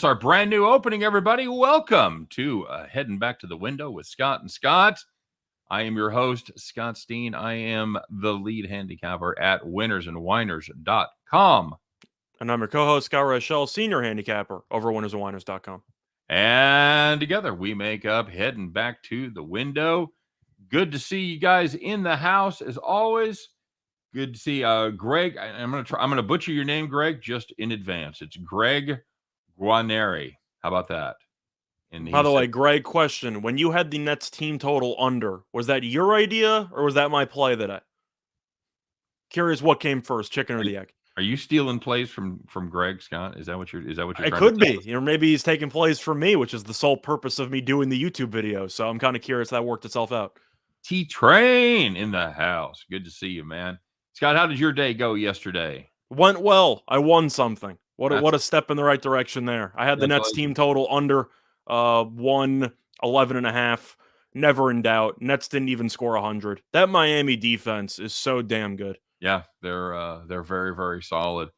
It's our brand new opening, everybody. Welcome to Heading Back to the Window with Scott and Scott. I am your host, Scott Steen. I am the lead handicapper at winnersandwiners.com. And I'm your co-host, Scott Rochelle, senior handicapper over winnersandwiners.com. And together we make up Heading Back to the Window. Good to see you guys in the house, as always. Good to see Greg. I'm gonna butcher your name, Greg, just in advance. It's Greg Guarneri. How about that? And by the way, Greg, question. When you had the Nets team total under, was that your idea or was that my play that Curious what came first, chicken or the egg? Are you stealing plays from Greg, Scott? Is that what you're It trying could to tell be. us? Maybe he's taking plays from me, which is the sole purpose of me doing the YouTube video. So I'm kind of curious that worked itself out. T-Train in the house. Good to see you, man. Scott, how did your day go yesterday? Went well. I won something. What a step in the right direction there. I had the Nets team total under 111.5. Never in doubt. Nets didn't even score 100. That Miami defense is so damn good. Yeah, they're very, very solid.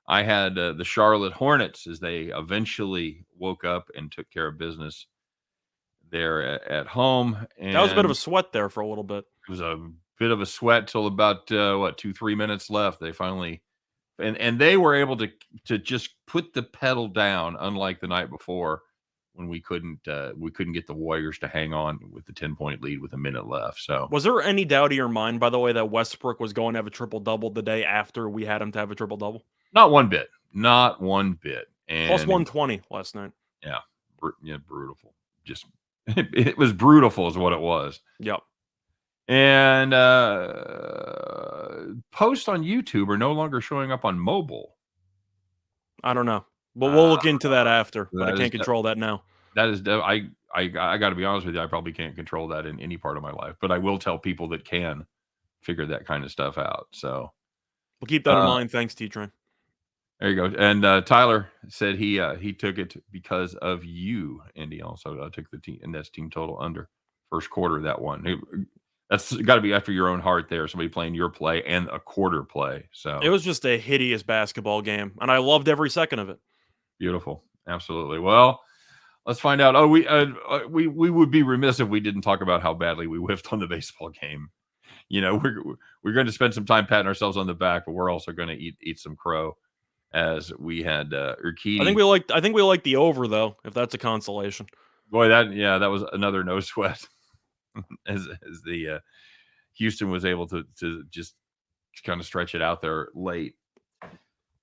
I had the Charlotte Hornets as they eventually woke up and took care of business there at home. And that was a bit of a sweat there for a little bit. It was a bit of a sweat till about 2-3 minutes left. They finally and they were able to just put the pedal down, unlike the night before when we couldn't get the Warriors to hang on with the 10-point lead with a minute left. So was there any doubt in your mind, by the way, that Westbrook was going to have a triple-double the day after we had him to have a triple-double? Not one bit. Not one bit. And plus 120 last night. Yeah. Brutal. Just it was brutal is what it was. Yep. And posts on YouTube are no longer showing up on mobile. I don't know. But we'll look into that after. But I can't control that now. That is, I got to be honest with you. I probably can't control that in any part of my life. But I will tell people that can figure that kind of stuff out. So we'll keep that in mind. Thanks, T-Train. There you go. And Tyler said he took it because of you, and he also took the team and that's team total under first quarter of that one. That's got to be after your own heart there. Somebody playing your play and a quarter play. So it was just a hideous basketball game, and I loved every second of it. Beautiful, absolutely. Well, let's find out. Oh, we would be remiss if we didn't talk about how badly we whiffed on the baseball game. You know, we're going to spend some time patting ourselves on the back, but we're also going to eat some crow. As we had Urquidy. I think we like the over though, if that's a consolation. Boy, that was another no sweat. as the Houston was able to just kind of stretch it out there late.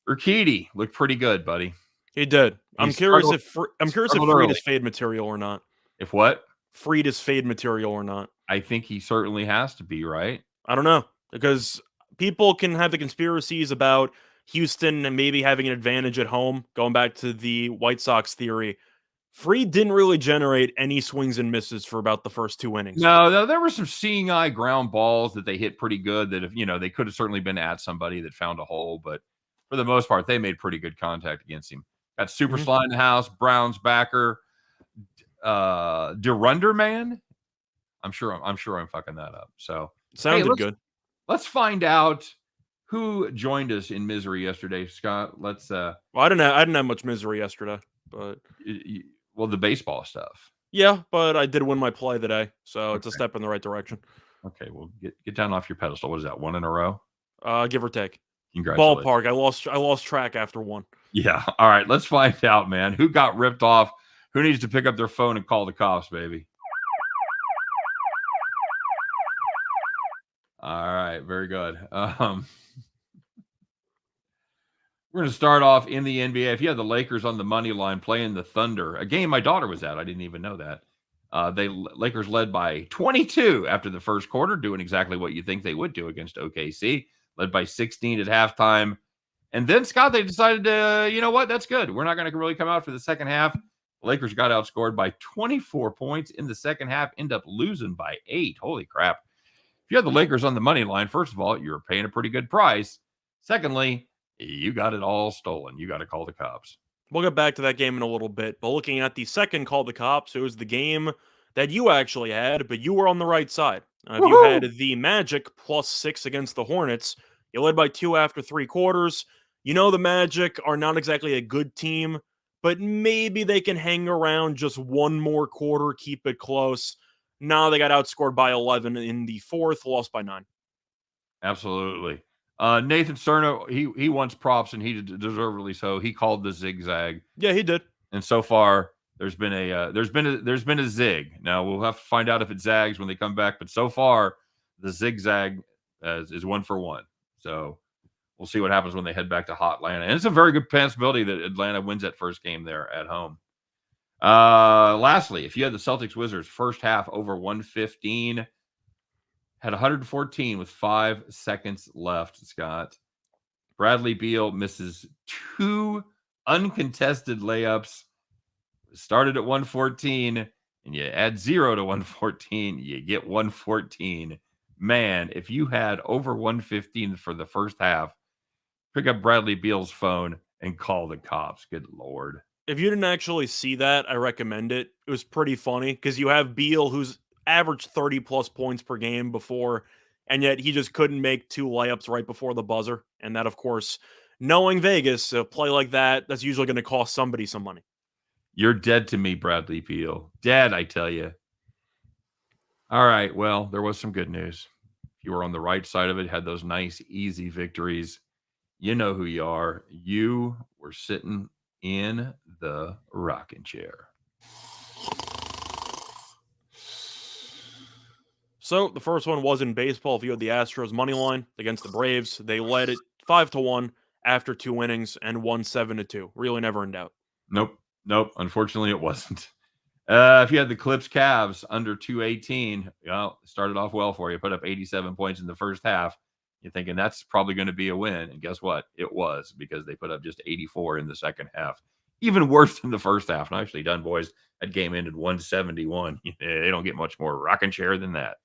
Urquidy looked pretty good, buddy. He did. I'm curious if Fried is fade material or not. If what? Fried is fade material or not. I think he certainly has to be, right? I don't know, because people can have the conspiracies about Houston and maybe having an advantage at home, going back to the White Sox theory. Fried didn't really generate any swings and misses for about the first 2 innings. No, there were some seeing eye ground balls that they hit pretty good that, if they could have certainly been at somebody that found a hole, but for the most part, they made pretty good contact against him. Got Super Slide in the house, Browns backer, DeRunder man. I'm sure I'm fucking that up. So sounded good. Let's find out who joined us in misery yesterday, Scott. Let's. Well, I didn't have much misery yesterday, but the baseball stuff. Yeah, but I did win my play today, so it's a step in the right direction. Okay, well, get down off your pedestal. What is that? One in a row? Give or take. Congratulations. Ballpark. I lost track after one. Yeah. All right. Let's find out, man. Who got ripped off? Who needs to pick up their phone and call the cops, baby? All right. Very good. We're going to start off in the NBA. If you had the Lakers on the money line playing the Thunder, a game my daughter was at, I didn't even know that. Lakers led by 22 after the first quarter, doing exactly what you think they would do against OKC. Led by 16 at halftime. And then, Scott, they decided to, you know what? That's good. We're not going to really come out for the second half. The Lakers got outscored by 24 points in the second half, end up losing by 8. Holy crap. If you had the Lakers on the money line, first of all, you're paying a pretty good price. Secondly, you got it all stolen. You got to call the cops. We'll get back to that game in a little bit. But looking at the second call the cops, it was the game that you actually had, but you were on the right side. If you had the Magic +6 against the Hornets, you led by 2 after 3 quarters. You know the Magic are not exactly a good team, but maybe they can hang around just one more quarter, keep it close. Now they got outscored by 11 in the fourth, lost by 9. Absolutely. Nathan Cerno, he wants props, and he deservedly so. He called the zigzag, Yeah, he did. and so far there's been a zig. Now we'll have to find out if it zags when they come back, but so far the zigzag is 1-for-1. So we'll see what happens when they head back to hot Atlanta. And it's a very good possibility that Atlanta wins that first game there at home. Lastly, if you had the Celtics Wizards first half over 115, had 114 with 5 seconds left, Scott. Bradley Beal misses 2 uncontested layups. Started at 114, and you add 0 to 114, you get 114. Man, if you had over 115 for the first half, pick up Bradley Beal's phone and call the cops. Good Lord. If you didn't actually see that, I recommend it. It was pretty funny because you have Beal, who's averaged 30 plus points per game before, and yet he just couldn't make 2 layups right before the buzzer. And that, of course, knowing Vegas, a play like that, that's usually going to cost somebody some money. You're dead to me, Bradley Beal. Dead, I tell you. All right. Well, there was some good news. If you were on the right side of it, had those nice, easy victories, you know who you are. You were sitting in the rocking chair. So the first one was in baseball. If you had the Astros money line against the Braves, they led it 5-1 after 2 innings and won 7-2. Really never in doubt. Nope. Unfortunately, it wasn't. If you had the Clips Cavs under 218, well, started off well for you. Put up 87 points in the first half. You're thinking that's probably going to be a win. And guess what? It was, because they put up just 84 in the second half. Even worse than the first half. Nicely done, boys. That game ended 171. They don't get much more rocking chair than that.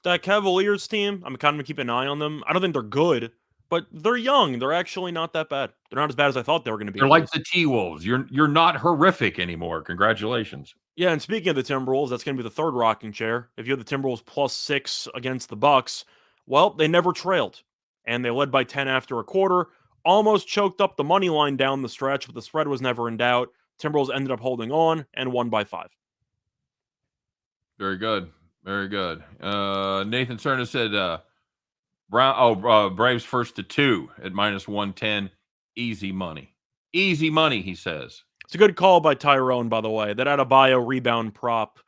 That Cavaliers team, I'm kind of keeping an eye on them. I don't think they're good, but they're young. They're actually not that bad. They're not as bad as I thought they were going to be. They're like the T-Wolves. You're not horrific anymore. Congratulations. Yeah, and speaking of the Timberwolves, that's going to be the third rocking chair. If you had the Timberwolves +6 against the Bucks, well, they never trailed, and they led by 10 after a quarter. Almost choked up the money line down the stretch, but the spread was never in doubt. Timberwolves ended up holding on and won by 5. Very good. Very good. Nathan Cerna said Braves first to 2 at -110. Easy money. Easy money, he says. It's a good call by Tyrone, by the way. That Adebayo rebound prop.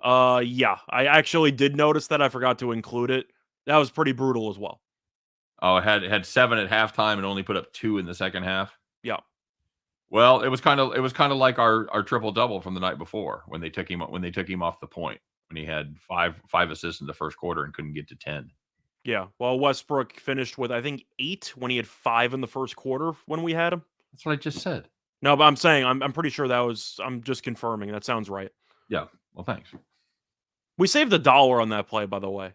Yeah, I actually did notice that. I forgot to include it. That was pretty brutal as well. Oh, it had 7 at halftime and only put up 2 in the second half. Yeah. Well, it was kind of like our triple double from the night before when they took him off the point, when he had five assists in the first quarter and couldn't get to 10. Yeah. Well, Westbrook finished with, I think, 8 when he had 5 in the first quarter when we had him. That's what I just said. No, but I'm saying I'm pretty sure that was. I'm just confirming. That sounds right. Yeah. Well, thanks. We saved $1 on that play, by the way.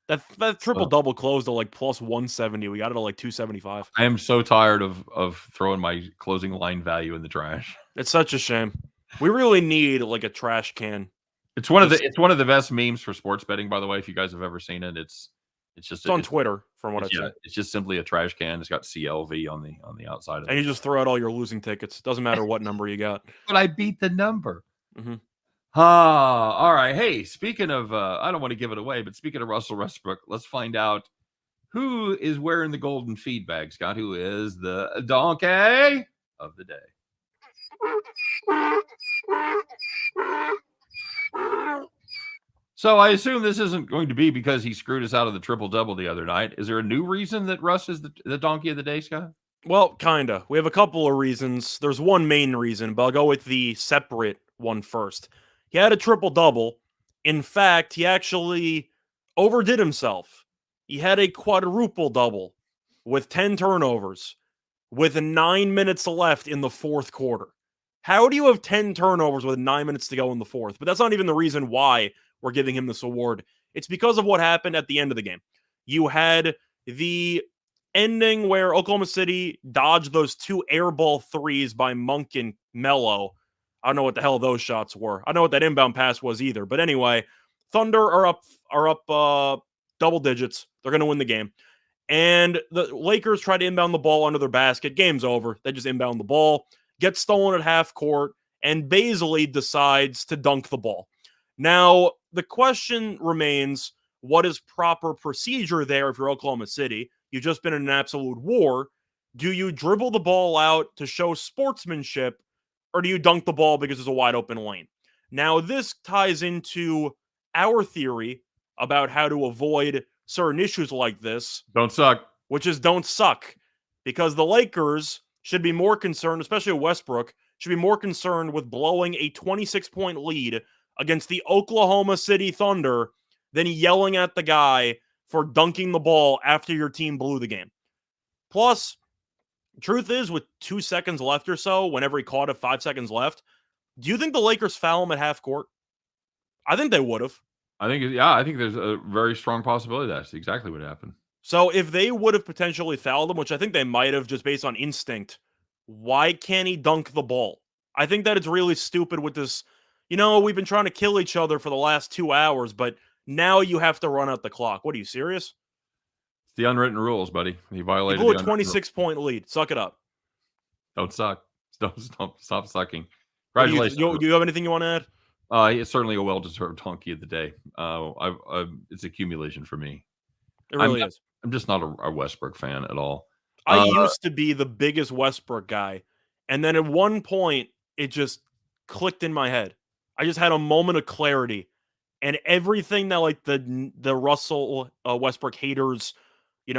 That triple double closed at like +170. We got it at like 275. I am so tired of throwing my closing line value in the trash. It's such a shame. We really need like a trash can. It's one of the best memes for sports betting, by the way. If you guys have ever seen it, it's on Twitter, from what I've seen. It's just simply a trash can. It's got CLV on the outside of it. And you just throw out all your losing tickets. Doesn't matter what number you got. But I beat the number. Mm-hmm. All right. Hey, speaking of, I don't want to give it away, but speaking of Russell Westbrook, let's find out who is wearing the golden feed bag, Scott. Who is the donkey of the day? So I assume this isn't going to be because he screwed us out of the triple-double the other night. Is there a new reason that Russ is the donkey of the day, Scott? Well, kinda. We have a couple of reasons. There's one main reason, but I'll go with the separate one first. He had a triple-double. In fact, he actually overdid himself. He had a quadruple double with 10 turnovers with 9 minutes left in the fourth quarter. How do you have 10 turnovers with 9 minutes to go in the fourth? But that's not even the reason why we're giving him this award. It's because of what happened at the end of the game. You had the ending where Oklahoma City dodged those 2 airball threes by Monk and Melo. I don't know what the hell those shots were. I don't know what that inbound pass was either. But anyway, Thunder are up double digits. They're going to win the game. And the Lakers try to inbound the ball under their basket. Game's over. They just inbound the ball. gets stolen at half court, and Baisley decides to dunk the ball. Now, the question remains, what is proper procedure there if you're Oklahoma City? You've just been in an absolute war. Do you dribble the ball out to show sportsmanship, or do you dunk the ball because there's a wide open lane? Now, this ties into our theory about how to avoid certain issues like this, Don't suck. which is don't suck. Because the Lakers should be more concerned, especially Westbrook, should be more concerned with blowing a 26-point lead against the Oklahoma City Thunder than yelling at the guy for dunking the ball after your team blew the game. Plus, truth is, with 2 seconds left or so, whenever he caught it, 5 seconds left, do you think the Lakers foul him at half court? I think they would have. I think there's a very strong possibility that's exactly what happened. So if they would have potentially fouled him, which I think they might have just based on instinct, why can't he dunk the ball? I think that it's really stupid with this. We've been trying to kill each other for the last 2 hours, but now you have to run out the clock. What, are you serious? It's the unwritten rules, buddy. He violated blew the a 26-point lead. Suck it up. Don't suck. Don't stop sucking. Do Congratulations. you have anything you want to add? It's certainly a well-deserved donkey of the day. It's accumulation for me. It really is. I'm just not a Westbrook fan at all. I used to be the biggest Westbrook guy, and then at one point, it just clicked in my head. I just had a moment of clarity, and everything that like the Russell Westbrook haters,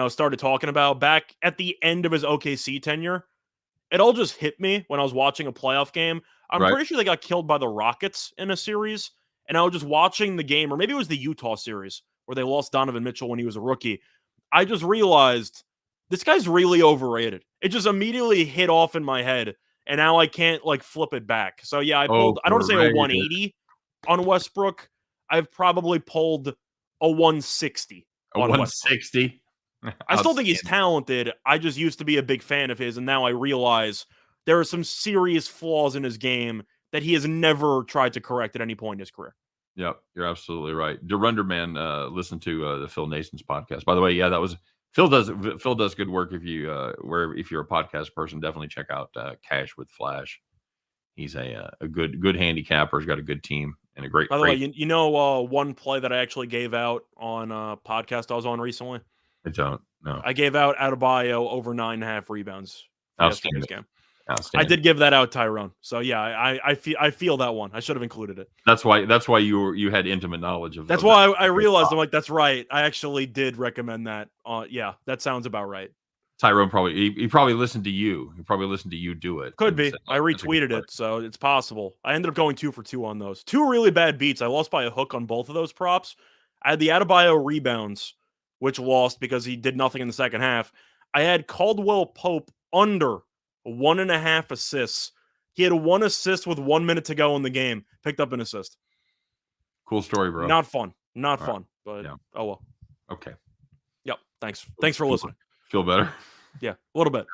started talking about back at the end of his OKC tenure, it all just hit me when I was watching a playoff game. I'm pretty sure they got killed by the Rockets in a series, and I was just watching the game, or maybe it was the Utah series where they lost Donovan Mitchell when he was a rookie. I just realized this guy's really overrated. It just immediately hit off in my head, and now I can't flip it back. So yeah, I don't want to say a 180 on Westbrook. I've probably pulled a 160. A 160. I still think he's talented. I just used to be a big fan of his, and now I realize there are some serious flaws in his game that he has never tried to correct at any point in his career. Yep, you're absolutely right. Derunder Man, listen to the Phil Nason's podcast. By the way, that was Phil does good work. If you're a podcast person, definitely check out Cash with Flash. He's a good handicapper. He's got a good team and a great. By the way, one play that I actually gave out on a podcast I was on recently. I don't know. I gave out Adebayo over 9.5 rebounds. Outstanding. Game. I did give that out, Tyrone. So yeah, I feel that one. I should have included it. That's why you had intimate knowledge of. That's why I realized. I'm like, that's right. I actually did recommend that. Yeah, that sounds about right. Tyrone he probably listened to you. He probably listened to you do it. Could be. I retweeted it, so it's possible. I ended up going 2 for 2 on those. 2 really bad beats. I lost by a hook on both of those props. I had the Adebayo rebounds, which lost because he did nothing in the second half. I had Caldwell Pope under 1.5 assists. He had 1 assist with 1 minute to go in the game. Picked up an assist. Cool story, bro. Not fun. Not fun. But oh well. Okay. Yep. Thanks for listening. Feel better? Yeah, a little bit.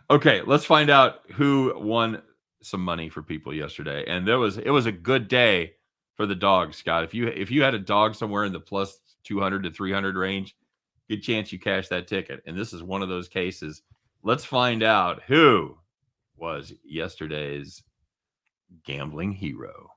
Okay, let's find out who won some money for people yesterday. And it was a good day for the dogs, Scott. If you had a dog somewhere in the plus 200 to 300 range, good chance you cash that ticket. And this is one of those cases. Let's find out who was yesterday's gambling hero.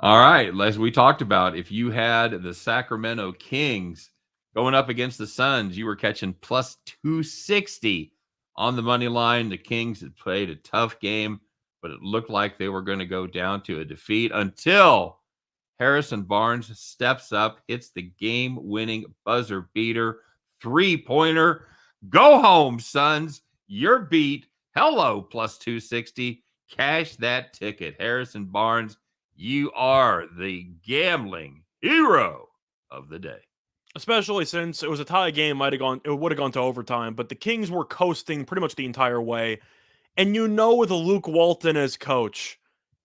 All right, as we talked about, if you had the Sacramento Kings going up against the Suns, you were catching plus 260 on the money line. The Kings had played a tough game, but it looked like they were going to go down to a defeat until Harrison Barnes steps up, hits the game-winning buzzer beater, 3-pointer. Go home, Suns. You're beat. Hello, plus 260. Cash that ticket. Harrison Barnes, you are the gambling hero of the day. Especially since it was a tie game, it would have gone to overtime, but the Kings were coasting pretty much the entire way. And with Luke Walton as coach,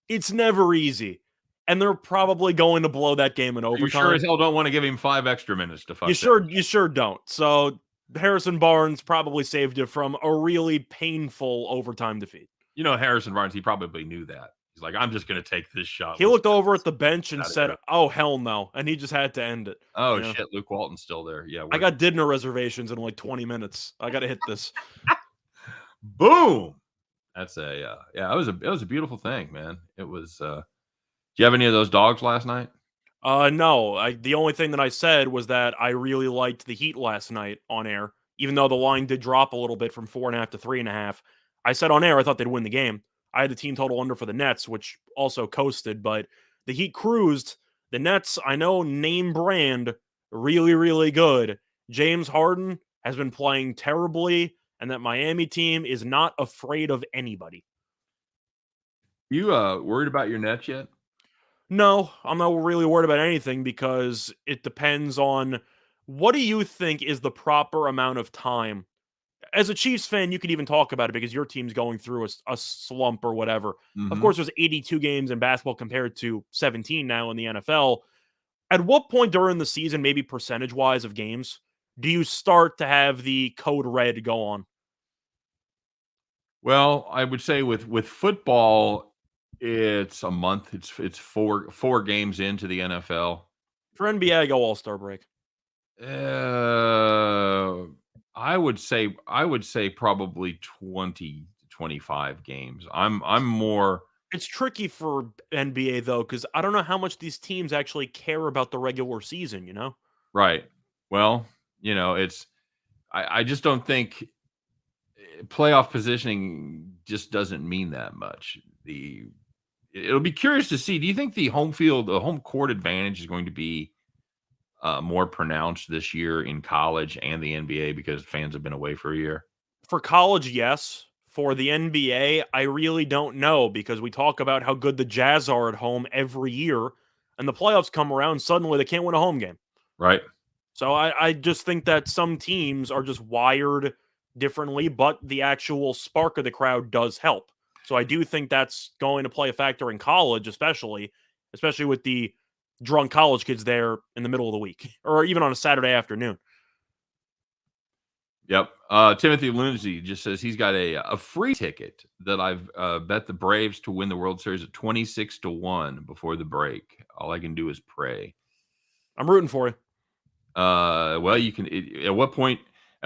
it's never easy. And they're probably going to blow that game in overtime. You sure as hell don't want to give him 5 extra minutes to fuck. You sure don't. So Harrison Barnes probably saved you from a really painful overtime defeat. Harrison Barnes, he probably knew that. He's like, I'm just going to take this shot. He Let's looked get over at this the bench and out of said, here. "Oh hell no," and he just had to end it. Oh, You know, shit. Luke Walton's still there. Yeah. I got dinner reservations in like 20 minutes. I got to hit this. Boom. That's yeah, it was a beautiful thing, man. It was, do you have any of those dogs last night? No. The only thing that I said was that I really liked the Heat last night on air, even though the line did drop a little bit from 4.5 to 3.5. I said on air I thought they'd win the game. I had the team total under for the Nets, which also coasted, but the Heat cruised. The Nets, I know, name brand, really, really good. James Harden has been playing terribly, and that Miami team is not afraid of anybody. You worried about your Nets yet? No, I'm not really worried about anything because it depends on what do you think is the proper amount of time. As a Chiefs fan, you could even talk about it because your team's going through a slump or whatever. Of Hmm. course, there's 82 games in basketball compared to 17 now in the NFL. At what point during the season, maybe percentage wise of games, do you start to have the code red go on? Well, I would say with football, it's a month. It's four games into the NFL. For NBA, I go All Star break. Uh, I would say probably 20 to 25 games. I'm more It's tricky for NBA though, because I don't know how much these teams actually care about the regular season, you know? right. Well, it's I just don't think playoff positioning just doesn't mean that much. It'll be curious to see. Do you think the home court advantage is going to be more pronounced this year in college and the NBA because fans have been away for a year? For college, yes. For the NBA, I really don't know because we talk about how good the Jazz are at home every year, and the playoffs come around, suddenly they can't win a home game. Right. So I just think that some teams are just wired differently, but the actual spark of the crowd does help. So I do think that's going to play a factor in college, especially with the drunk college kids there in the middle of the week or even on a Saturday afternoon. Yep. Timothy Lindsay just says he's got a free ticket that I've bet the Braves to win the World Series at 26 to 1 before the break. All I can do is pray. I'm rooting for you. Well, you can. At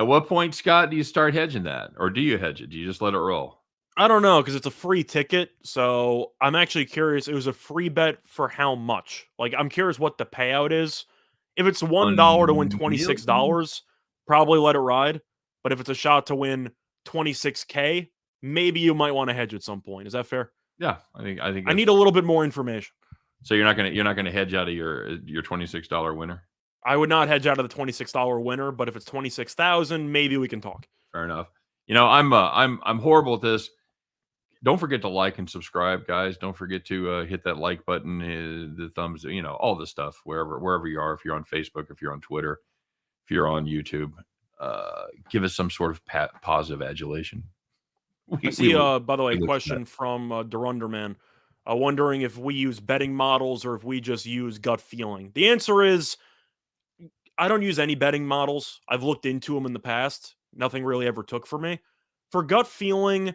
what point, Scott, do you start hedging that, or do you hedge it? Do you just let it roll? I don't know because it's a free ticket. So I'm actually curious. It was a free bet for how much? Like, I'm curious what the payout is. If it's $1 to win $1 million? $26, probably let it ride. But if it's a shot to win 26K, maybe you might want to hedge at some point. Is that fair? Yeah, I think I that's need a little bit more information. so. You're not gonna hedge out of your $26 winner. I would not hedge out of the $26 winner, but if it's 26,000, maybe we can talk. Fair enough. I'm horrible at this. Don't forget to like and subscribe, guys. Don't forget to hit that like button, the thumbs, all this stuff, wherever you are. If you're on Facebook, if you're on Twitter, if you're on YouTube, give us some sort of positive adulation. I We, we, see, by the way, we a look for that. question from Durunderman, wondering if we use betting models or if we just use gut feeling. The answer is I don't use any betting models. I've looked into them in the past. Nothing really ever took for me. For gut feeling,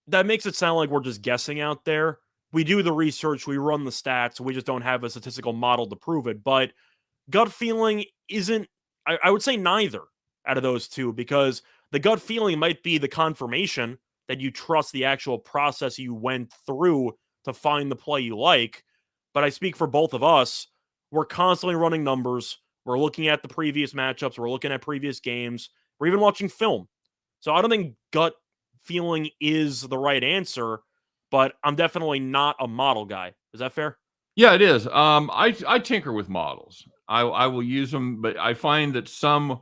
that makes it sound like we're just guessing out there. We do the research, we run the stats, we just don't have a statistical model to prove it. But gut feeling isn't, I would say neither out of those two, because the gut feeling might be the confirmation that you trust the actual process you went through to find the play you like. But I speak for both of us. We're constantly running numbers. We're looking at the previous matchups. We're looking at previous games. We're even watching film. So I don't think gut feeling is the right answer, but I'm definitely not a model guy. Is that fair? Yeah, it is. I tinker with models. I will use them, but I find that some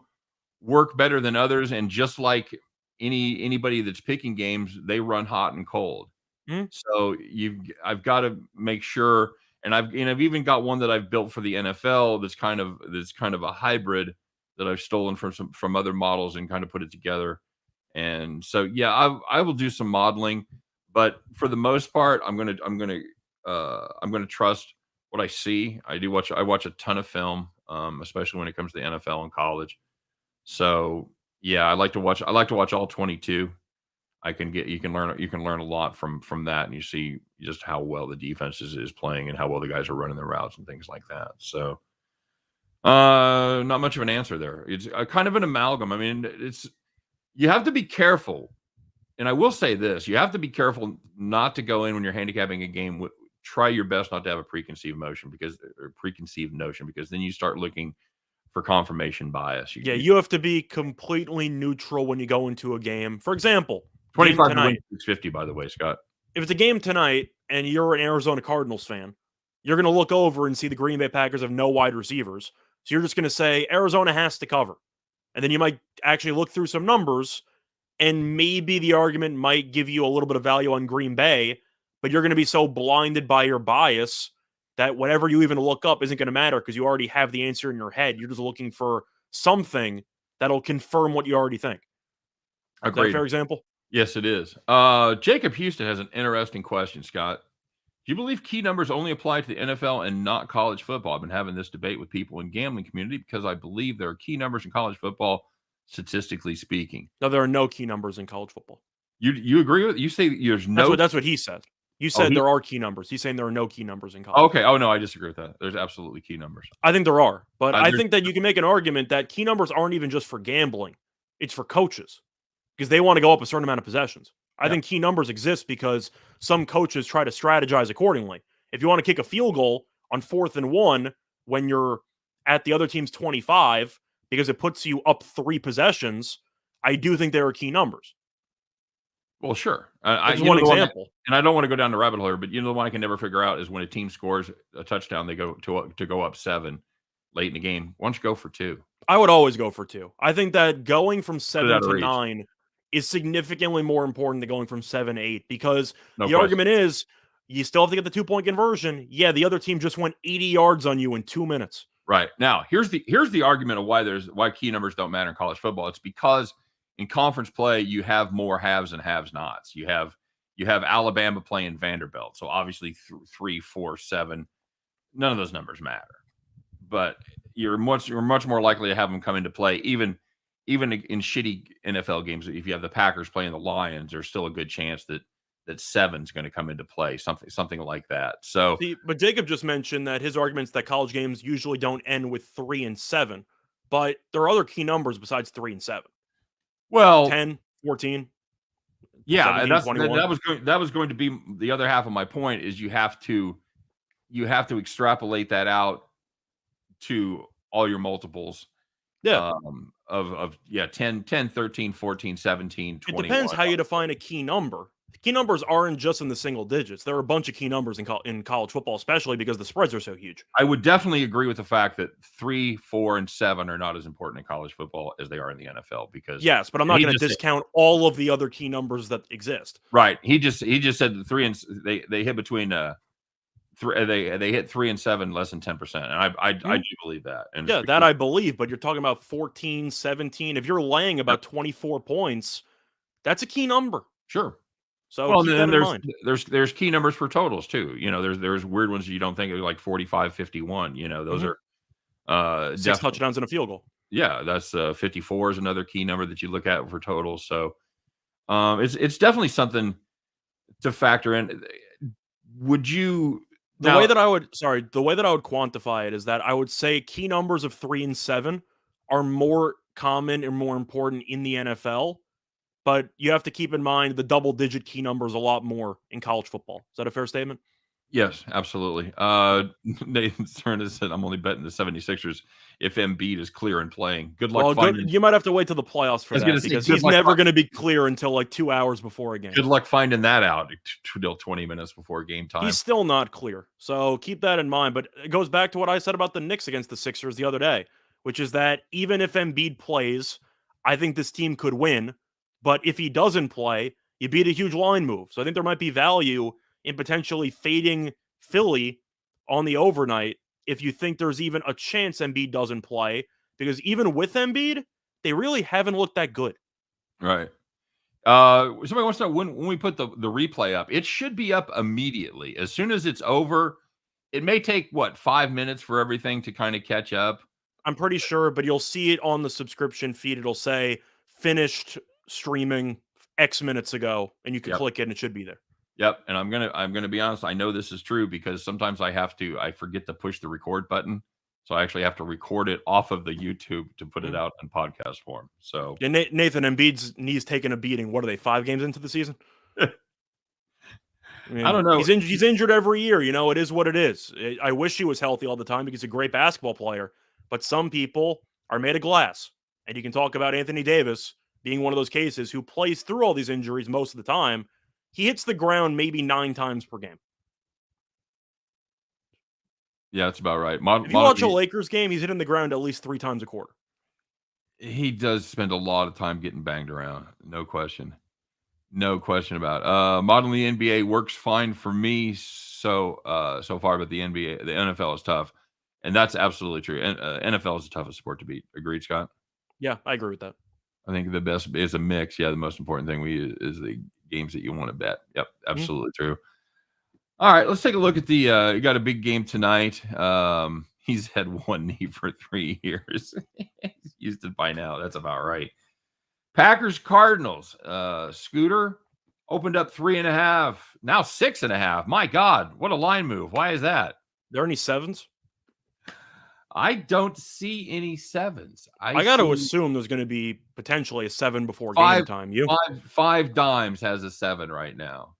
work better than others. And just like anybody that's picking games, they run hot and cold. Hmm? So I've got to make sure, and I've even got one that I've built for the NFL that's kind of a hybrid that I've stolen from other models and kind of put it together. And so yeah, I will do some modeling, but for the most part, I'm gonna trust what I see. I watch a ton of film, especially when it comes to the NFL and college. So yeah, I like to watch all 22. you can learn a lot from that, and you see just how well the defense is playing and how well the guys are running their routes and things like that. So, not much of an answer there. It's kind of an amalgam. I mean, you have to be careful, and I will say this: you have to be careful not to go in when you're handicapping a game. Try your best not to have a preconceived notion because then you start looking for confirmation bias. Yeah, you have to be completely neutral when you go into a game. For example, game 25 to win tonight. 650, by the way, Scott. If it's a game tonight and you're an Arizona Cardinals fan, you're going to look over and see the Green Bay Packers have no wide receivers. So you're just going to say Arizona has to cover. And then you might actually look through some numbers and maybe the argument might give you a little bit of value on Green Bay, but you're going to be so blinded by your bias that whatever you even look up isn't going to matter because you already have the answer in your head. You're just looking for something that'll confirm what you already think. Is that a fair example? Yes, it is. Jacob Houston has an interesting question, Scott. Do you believe key numbers only apply to the NFL and not college football? I've been having this debate with people in gambling community because I believe there are key numbers in college football, statistically speaking. No, there are no key numbers in college football. You agree with it? You say there's no. That's what he said. You said there are key numbers. He's saying there are no key numbers in college. Okay. Oh no, I disagree with that. There's absolutely key numbers. I think there are, but I think that you can make an argument that key numbers aren't even just for gambling; it's for coaches because they want to go up a certain amount of possessions. I think key numbers exist because some coaches try to strategize accordingly. If you want to kick a field goal on 4th and 1 when you're at the other team's 25 because it puts you up 3 possessions, I do think there are key numbers. Well, sure. That's one example. And I don't want to go down the rabbit hole here, but the one I can never figure out is when a team scores a touchdown, they go to go up 7 late in the game. Why don't you go for 2? I would always go for 2. I think that going from 7 to 9 is significantly more important than going from 7 to 8 because argument is you still have to get the 2-point conversion. Yeah, the other team just went 80 yards on you in 2 minutes. Right. Now, here's the argument of why key numbers don't matter in college football. It's because in conference play you have more haves and have-nots. You have Alabama playing Vanderbilt. So obviously 3, 4, 7, none of those numbers matter. But you're much more likely to have them come into play even in shitty NFL games. If you have the Packers playing the Lions, there's still a good chance that 7's going to come into play, something like that. So, but Jacob just mentioned that his arguments that college games usually don't end with 3 and 7, but there are other key numbers besides 3 and 7. Well, 10, 14. Yeah, 17, that was going to be the other half of my point is you have to extrapolate that out to all your multiples. Yeah. Of 10, 13, 14, 17, 21. It depends how you define a key number. Key numbers aren't just in the single digits. There are a bunch of key numbers in college football, especially because the spreads are so huge. I would definitely agree with the fact that 3, 4, and 7 are not as important in college football as they are in the NFL because yes, but I'm not going to discount all of the other key numbers that exist. Right. He just said the 3 and they hit between they hit 3 and 7 less than 10%. And I do believe that. And yeah, that I believe, but you're talking about 14, 17. If you're laying about 24 points, that's a key number. Sure. So keep that in mind. There's key numbers for totals too. There's weird ones you don't think of like 45, 51. Those are 6 touchdowns and a field goal. Yeah, that's 54 is another key number that you look at for totals. So it's definitely something to factor in. Would you the way that I would quantify it is that I would say key numbers of 3 and 7 are more common and more important in the NFL. But you have to keep in mind the double-digit key numbers a lot more in college football. Is that a fair statement? Yes, absolutely. Nathan Stern said, I'm only betting the 76ers if Embiid is clear and playing. Good luck finding... You might have to wait till the playoffs for that because he's never going to be clear until like 2 hours before a game. Good luck finding that out until 20 minutes before game time. He's still not clear. So keep that in mind. But it goes back to what I said about the Knicks against the Sixers the other day, which is that even if Embiid plays, I think this team could win. But if he doesn't play, you beat a huge line move. So I think there might be value in potentially fading Philly on the overnight if you think there's even a chance Embiid doesn't play. Because even with Embiid, they really haven't looked that good. Right. Somebody wants to know when we put the replay up, it should be up immediately. As soon as it's over, it may take, 5 minutes for everything to kind of catch up? I'm pretty sure, but you'll see it on the subscription feed. It'll say finished streaming X minutes ago, and you could Yep. click it and it should be there. Yep. And I'm gonna be honest. I know this is true because sometimes I forget to push the record button. So I actually have to record it off of the YouTube to put it Mhm. out in podcast form. So Yeah, Nathan Embiid's knees taking a beating. What are they? 5 games into the season? I I mean, don't know. he's injured every year. You know, it is what it is. I wish he was healthy all the time because he's a great basketball player. But some people are made of glass, and you can talk about Anthony Davis being one of those cases who plays through all these injuries most of the time. He hits the ground maybe 9 times per game. Yeah, that's about right. If you watch a Lakers game, he's hitting the ground at least 3 times a quarter. He does spend a lot of time getting banged around, no question. No question about it. Modeling the NBA works fine for me so far, but the NFL is tough, and that's absolutely true. And NFL is the toughest sport to beat. Agreed, Scott? Yeah, I agree with that. I think the best is a mix. Yeah, the most important thing is the games that you want to bet. Yep, Mhm. absolutely true. All right, let's take a look at the. You got a big game tonight. He's had one knee for 3 years. He's used it by now. That's about right. Packers Cardinals. Scooter opened up 3.5. Now 6.5. My God, what a line move. Why is that? There any sevens? I don't see any sevens. I got to assume there's going to be potentially a 7 before five, game time. You? five dimes has a 7 right now.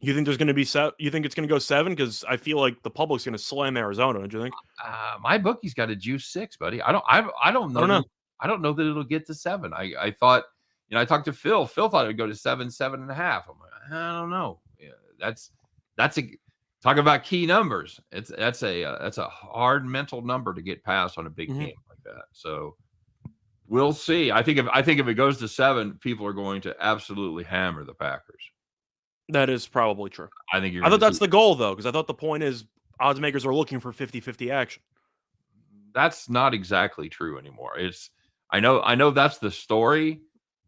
You think there's going to be you think it's going to go 7? Because I feel like the public's going to slam Arizona. Don't you think? My bookie's got a juice 6, buddy. I don't know. I don't know. I don't know that it'll get to 7. I thought, I talked to Phil. Phil thought it would go to 7, 7.5. I'm like, I don't know. Yeah, that's a talk about key numbers. That's a hard mental number to get past on a big game like that. So we'll see. I think if it goes to 7, people are going to absolutely hammer the Packers. That is probably true. I think I thought that's the goal, though, because I thought the point is odds makers are looking for 50-50 action. That's not exactly true anymore. I know that's the story.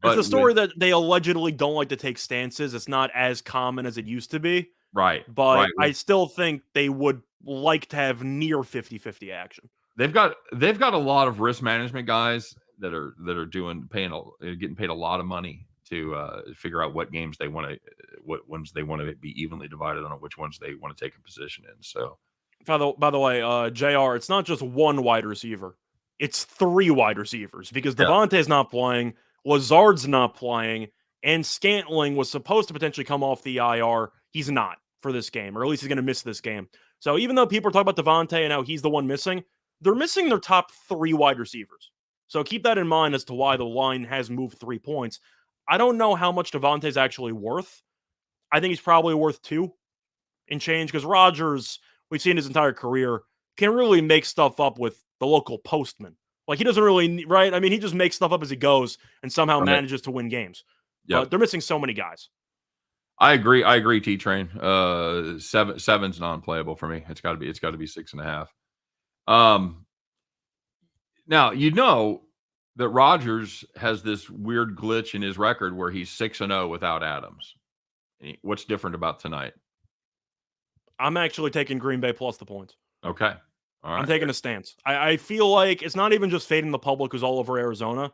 It's the story that they allegedly don't like to take stances. It's not as common as it used to be. Right. But right. I still think they would like to have near 50-50 action. They've got a lot of risk management guys that are getting paid a lot of money to figure out what games they want to, what ones they want to be evenly divided on, which ones they want to take a position in. So, by the way, Jr., it's not just one wide receiver; it's 3 wide receivers because Devontae's not playing, Lazard's not playing, and Scantling was supposed to potentially come off the IR. He's not for this game, or at least he's going to miss this game. So even though people are talking about Devontae and how he's the one missing, they're missing their top 3 wide receivers. So keep that in mind as to why the line has moved 3 points. I don't know how much Devontae's actually worth. I think he's probably worth 2 and change because Rodgers, we've seen his entire career, can really make stuff up with the local postman. Like, he doesn't really, right? I mean, he just makes stuff up as he goes and somehow manages to win games. Yep. But they're missing so many guys. I agree, T-Train. 7's non-playable for me. It's got to be 6.5. Now, that Rodgers has this weird glitch in his record where he's 6-0 without Adams. What's different about tonight? I'm actually taking Green Bay plus the points. Okay. All right. I'm taking a stance. I feel like it's not even just fading the public who's all over Arizona.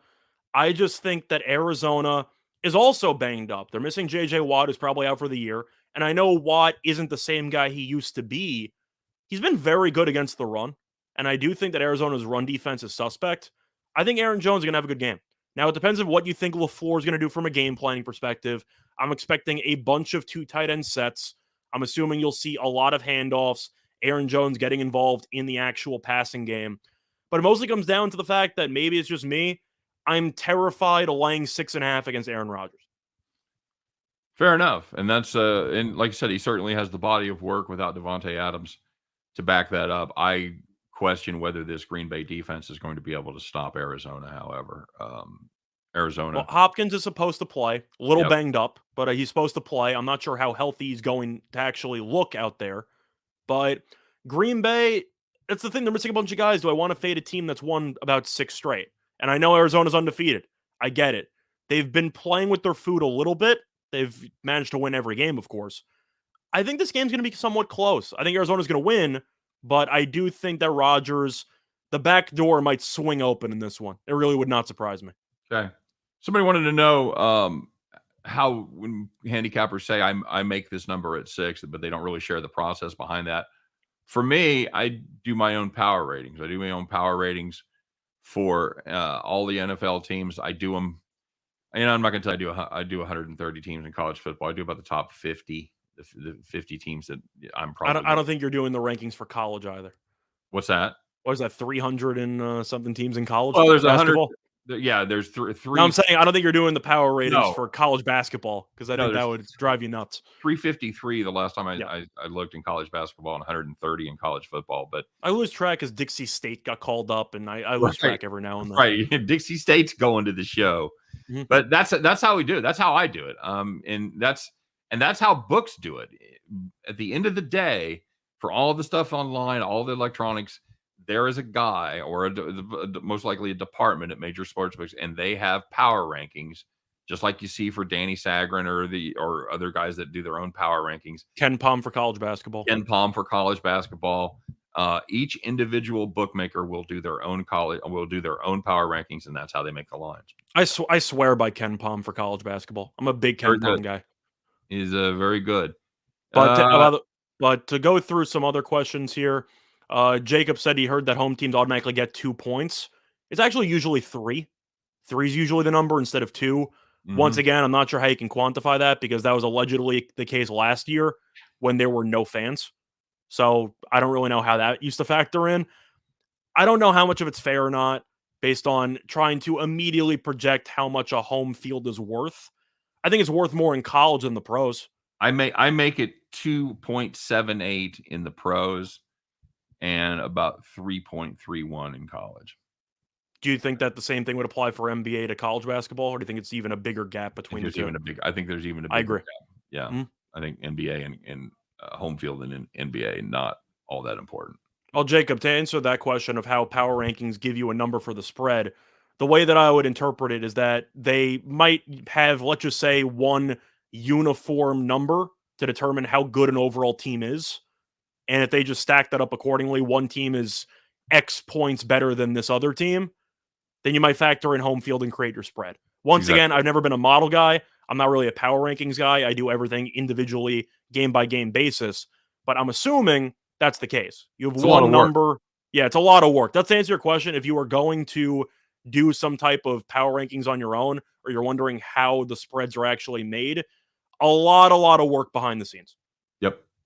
I just think that Arizona is also banged up. They're missing J.J. Watt, who's probably out for the year. And I know Watt isn't the same guy he used to be. He's been very good against the run. And I do think that Arizona's run defense is suspect. I think Aaron Jones is going to have a good game. Now, it depends on what you think LaFleur is going to do from a game planning perspective. I'm expecting a bunch of 2 tight end sets. I'm assuming you'll see a lot of handoffs, Aaron Jones getting involved in the actual passing game. But it mostly comes down to the fact that maybe it's just me. I'm terrified of laying 6.5 against Aaron Rodgers. Fair enough. And that's, and like I said, he certainly has the body of work without Devontae Adams to back that up. I question whether this Green Bay defense is going to be able to stop Arizona, however. Arizona. Well, Hopkins is supposed to play, a little banged up, but he's supposed to play. I'm not sure how healthy he's going to actually look out there. But Green Bay, that's the thing. They're missing a bunch of guys. Do I want to fade a team that's won about 6 straight? And I know Arizona's undefeated. I get it. They've been playing with their food a little bit. They've managed to win every game, of course. I think this game's going to be somewhat close. I think Arizona's going to win, but I do think that Rodgers, the back door might swing open in this one. It really would not surprise me. Okay. Somebody wanted to know, how when handicappers say I make this number at 6, but they don't really share the process behind that. For me, I do my own power ratings. I do my own power ratings for all the NFL teams. I do them. I'm not going to tell you I do 130 teams in college football. I do about the top 50, the 50 teams that I'm I probably. don't, I don't think you're doing the rankings for college either. What's that? What is that, 300 and something teams in college Well, there's 100. basketball? Yeah, there's No, I'm three. saying I don't think you're doing the power ratings No, for college basketball because I no, think that there's would drive you nuts. 353 the last time Yeah. I looked in college basketball and 130 in college football. But I lose track as Dixie State got called up, and I lose right, track every now and then. right. Dixie State's going to the show, Mhm. but that's how we do it. That's how I do it. And that's how books do it. At the end of the day, for all the stuff online, all the electronics, there is a guy or most likely a department at major sports books, and they have power rankings, just like you see for Danny Sagrin or other guys that do their own power rankings. Ken Palm for college basketball. Ken Palm for college basketball. Each individual bookmaker will do their own power rankings, and that's how they make the lines. I swear by Ken Palm for college basketball. I'm a big Ken Palm guy. He's very good. But to go through some other questions here, Jacob said he heard that home teams automatically get 2 points. It's actually usually 3. 3 is usually the number instead of 2. Once again, I'm not sure how you can quantify that because that was allegedly the case last year when there were no fans. So I don't really know how that used to factor in. I don't know how much of it's fair or not based on trying to immediately project how much a home field is worth. I think it's worth more in college than the pros. I make it 2.78 in the pros and about 3.31 in college. Do you think that the same thing would apply for NBA to college basketball, or do you think it's even a bigger gap between the two? I think there's even a bigger I agree. gap. Yeah. Mhm. I think NBA and home field and NBA not all that important. Well, Jacob, to answer that question of how power rankings give you a number for the spread, the way that I would interpret it is that they might have, let's just say, one uniform number to determine how good an overall team is. And if they just stack that up accordingly, one team is X points better than this other team, then you might factor in home field and create your spread. Once again, I've never been a model guy. I'm not really a power rankings guy. I do everything individually, game by game basis. But I'm assuming that's the case. You have one number. Yeah, it's a lot of work. That's to answer your question. If you are going to do some type of power rankings on your own, or you're wondering how the spreads are actually made, a lot of work behind the scenes.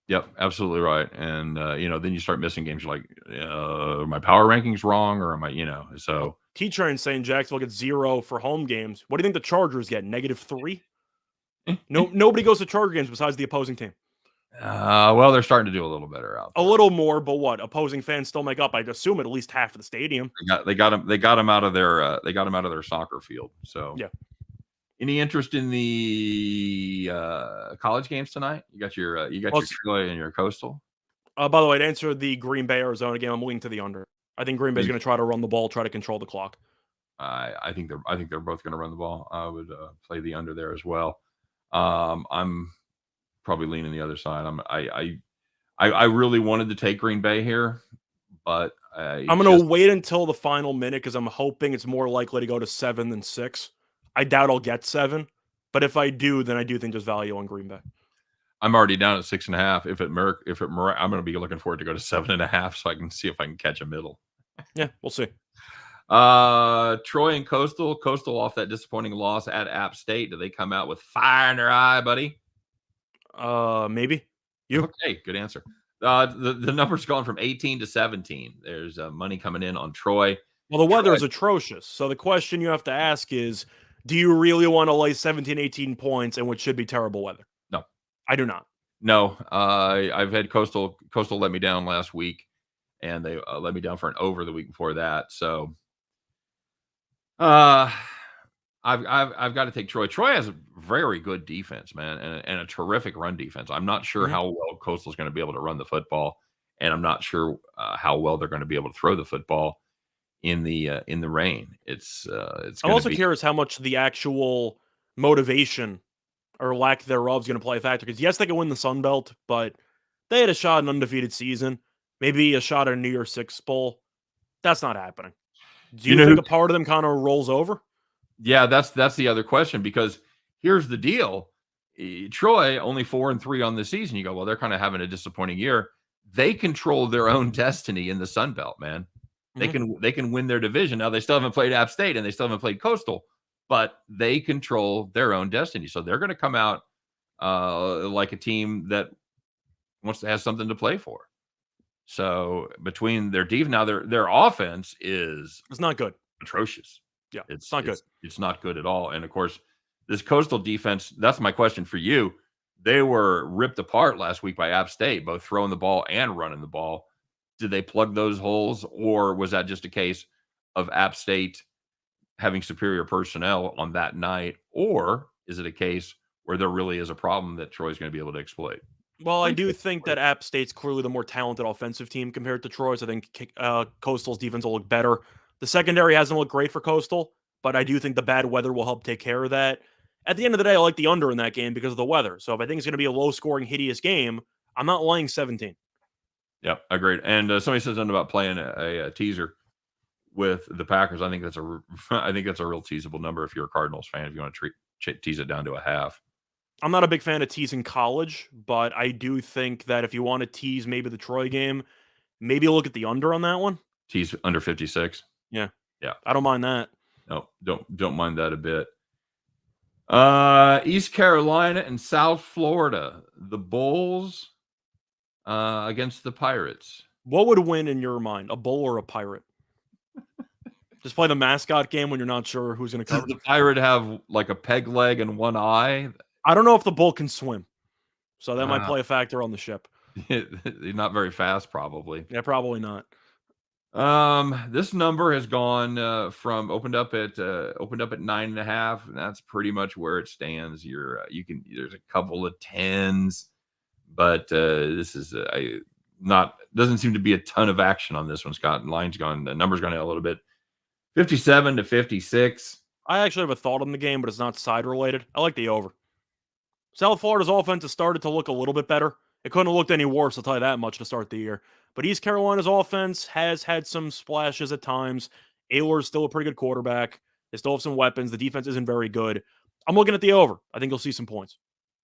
Yep, absolutely right. And then you start missing games. You're like, are my power rankings wrong, or am I, so. T-Train saying Jacksonville gets 0 for home games. What do you think the Chargers get? -3? Nobody goes to Charger games besides the opposing team. Well, they're starting to do a little better out there. A little more, but what? Opposing fans still make up. I'd assume at least half of the stadium. They got them out of their soccer field. So yeah. Any interest in the college games tonight? You got your Troy and your Coastal. By the way, to answer the Green Bay Arizona game, I'm leaning to the under. I think Green Bay's going to try to run the ball, try to control the clock. I think they're both going to run the ball. I would play the under there as well. I'm probably leaning the other side. I really wanted to take Green Bay here, but I'm going to wait until the final minute because I'm hoping it's more likely to go to 7 than 6. I doubt I'll get 7, but if I do, then I do think there's value on Green Bay. I'm already down at 6.5. I'm going to be looking forward to go to 7.5 so I can see if I can catch a middle. Yeah, we'll see. Troy and Coastal off that disappointing loss at App State. Do they come out with fire in their eye, buddy? Maybe. You? Okay, good answer. The number's gone from 18 to 17. There's money coming in on Troy. Well, the weather is atrocious. So the question you have to ask is, do you really want to lay 17, 18 points in what should be terrible weather? No. I do not. No. I've had Coastal let me down last week, and they let me down for an over the week before that. So I've got to take Troy. Troy has a very good defense, man, and a terrific run defense. I'm not sure how well Coastal's going to be able to run the football, and I'm not sure how well they're going to be able to throw the football in the rain. It's I'm also curious how much the actual motivation or lack thereof is going to play a factor. Because yes, they can win the Sun Belt, but they had a shot at an undefeated season, maybe a shot at a New Year's Six bowl. That's not happening. Do you think a part of them kind of rolls over? Yeah, that's the other question, because here's the deal. Troy only 4-3 on the season. You go, well, they're kind of having a disappointing year. They control their own destiny in the Sun Belt, man. They can win their division. Now they still haven't played App State and they still haven't played Coastal, but they control their own destiny. So they're going to come out like a team that wants to have something to play for. So between their defense, now their offense is It's not good. Atrocious. Yeah, it's not good. It's not good at all. And of course, this Coastal defense, that's my question for you. They were ripped apart last week by App State, both throwing the ball and running the ball. Did they plug those holes, or was that just a case of App State having superior personnel on that night? Or is it a case where there really is a problem that Troy's going to be able to exploit? Well, I do think that App State's clearly the more talented offensive team compared to Troy's. I think Coastal's defense will look better. The secondary hasn't looked great for Coastal, but I do think the bad weather will help take care of that. At the end of the day, I like the under in that game because of the weather. So if I think it's going to be a low-scoring, hideous game, I'm not laying 17. Yeah, agreed. And somebody says something about playing a teaser with the Packers. I think that's a real teasable number if you're a Cardinals fan. If you want to tease it down to a half. I'm not a big fan of teasing college, but I do think that if you want to tease maybe the Troy game, maybe look at the under on that one. Tease under 56. Yeah. Yeah. I don't mind that. No, don't mind that a bit. East Carolina and South Florida. The Bulls against the Pirates. What would win in your mind, a bull or a pirate? Just play the mascot game when you're not sure who's going to cover. Does the pirate have like a peg leg and one eye? I don't know if the bull can swim, so that might play a factor on the ship. Not very fast, probably. Yeah, probably not. This number has gone from opened up at 9.5, and that's pretty much where it stands. There's a couple of 10s, but this is doesn't seem to be a ton of action on this one, Scott. The number's gone a little bit. 57 to 56. I actually have a thought on the game, but it's not side related. I like the over. South Florida's offense has started to look a little bit better. It couldn't have looked any worse, I'll tell you that much, to start the year. But East Carolina's offense has had some splashes at times. Ayler's still a pretty good quarterback. They still have some weapons. The defense isn't very good. I'm looking at the over. I think you'll see some points.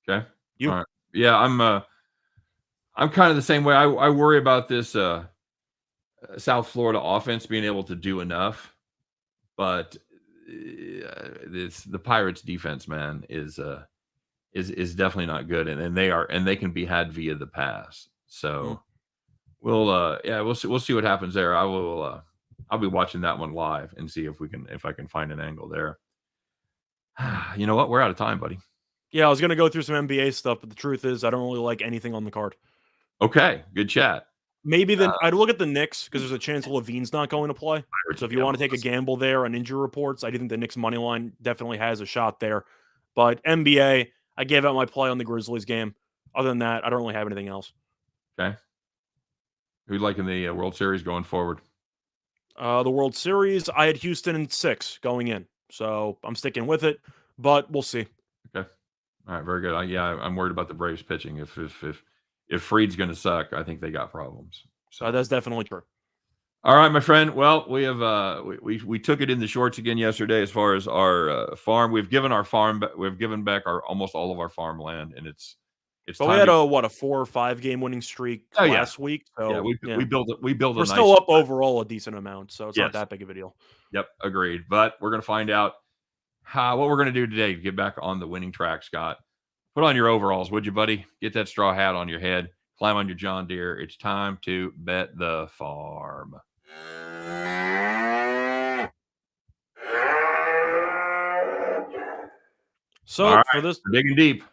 Okay. You? All right. Yeah, I'm kind of the same way. I worry about this South Florida offense being able to do enough, but the Pirates defense, man, is definitely not good, and they can be had via the pass. So we'll see what happens there. I'll be watching that one live and see if I can find an angle there. You know what? We're out of time, buddy. Yeah, I was going to go through some NBA stuff, but the truth is I don't really like anything on the card. Okay, good chat. Maybe then I'd look at the Knicks because there's a chance Levine's not going to play. So if you want to take a gamble there on injury reports, I do think the Knicks money line definitely has a shot there. But NBA, I gave out my play on the Grizzlies game. Other than that, I don't really have anything else. Okay. Who you like in the World Series going forward? The World Series, I had Houston in 6 going in. So I'm sticking with it, but we'll see. Okay. All right, very good. I'm worried about the Braves pitching. If Fried's going to suck, I think they got problems. So that's definitely true. All right, my friend. Well, we have we took it in the shorts again yesterday as far as our farm. We've given back almost all of our farmland, and it's. But we had a 4 or 5 game winning streak last week. So yeah, we built it. We're still up overall a decent amount, so it's not that big of a deal. Yep, agreed. But we're gonna find out what we're gonna do today to get back on the winning track, Scott. Put on your overalls, would you, buddy? Get that straw hat on your head. Climb on your John Deere. It's time to bet the farm. So for this, we're digging deep.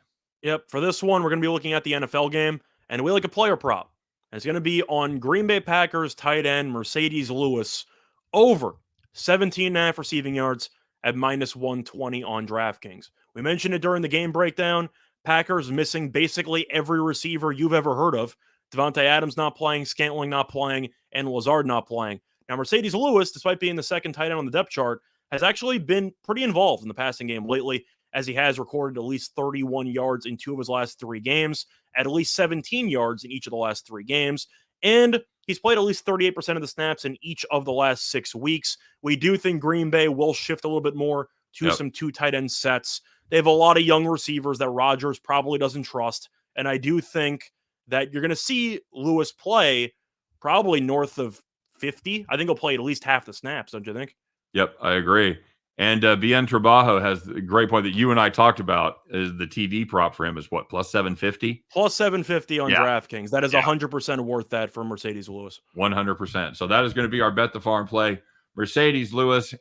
Yep, for this one, we're going to be looking at the NFL game, and we like a player prop. And it's going to be on Green Bay Packers tight end Mercedes Lewis over 17.5 receiving yards at minus 120 on DraftKings. We mentioned it during the game breakdown. Packers missing basically every receiver you've ever heard of. Devontae Adams not playing, Scantling not playing, and Lazard not playing. Now, Mercedes Lewis, despite being the second tight end on the depth chart, has actually been pretty involved in the passing game lately, as he has recorded at least 31 yards in 2 of his last 3 games, at least 17 yards in each of the last 3 games, and he's played at least 38% of the snaps in each of the last 6 weeks. We do think Green Bay will shift a little bit more to some 2 tight end sets. They have a lot of young receivers that Rodgers probably doesn't trust. And I do think that you're going to see Lewis play probably north of 50. I think he'll play at least half the snaps, don't you think? Yep, I agree. And Bien Trabajo has a great point that you and I talked about. Is the TD prop for him is what, plus 750? Plus 750 on Yeah. DraftKings. That is 100% worth that for Mercedes Lewis. 100%. So that is going to be our bet the farm play. Mercedes Lewis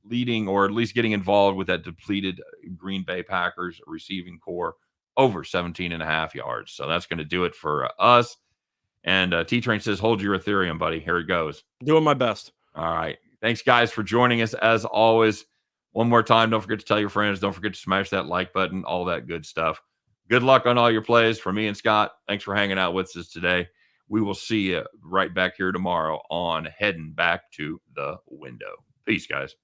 leading, or at least getting involved with that depleted Green Bay Packers receiving core, over 17.5 yards. So that's going to do it for us. And T-Train says, hold your Ethereum, buddy. Here it goes. Doing my best. All right. Thanks, guys, for joining us. As always, one more time, don't forget to tell your friends. Don't forget to smash that like button, all that good stuff. Good luck on all your plays. For me and Scott, thanks for hanging out with us today. We will see you right back here tomorrow on Heading Back to the Window. Peace, guys.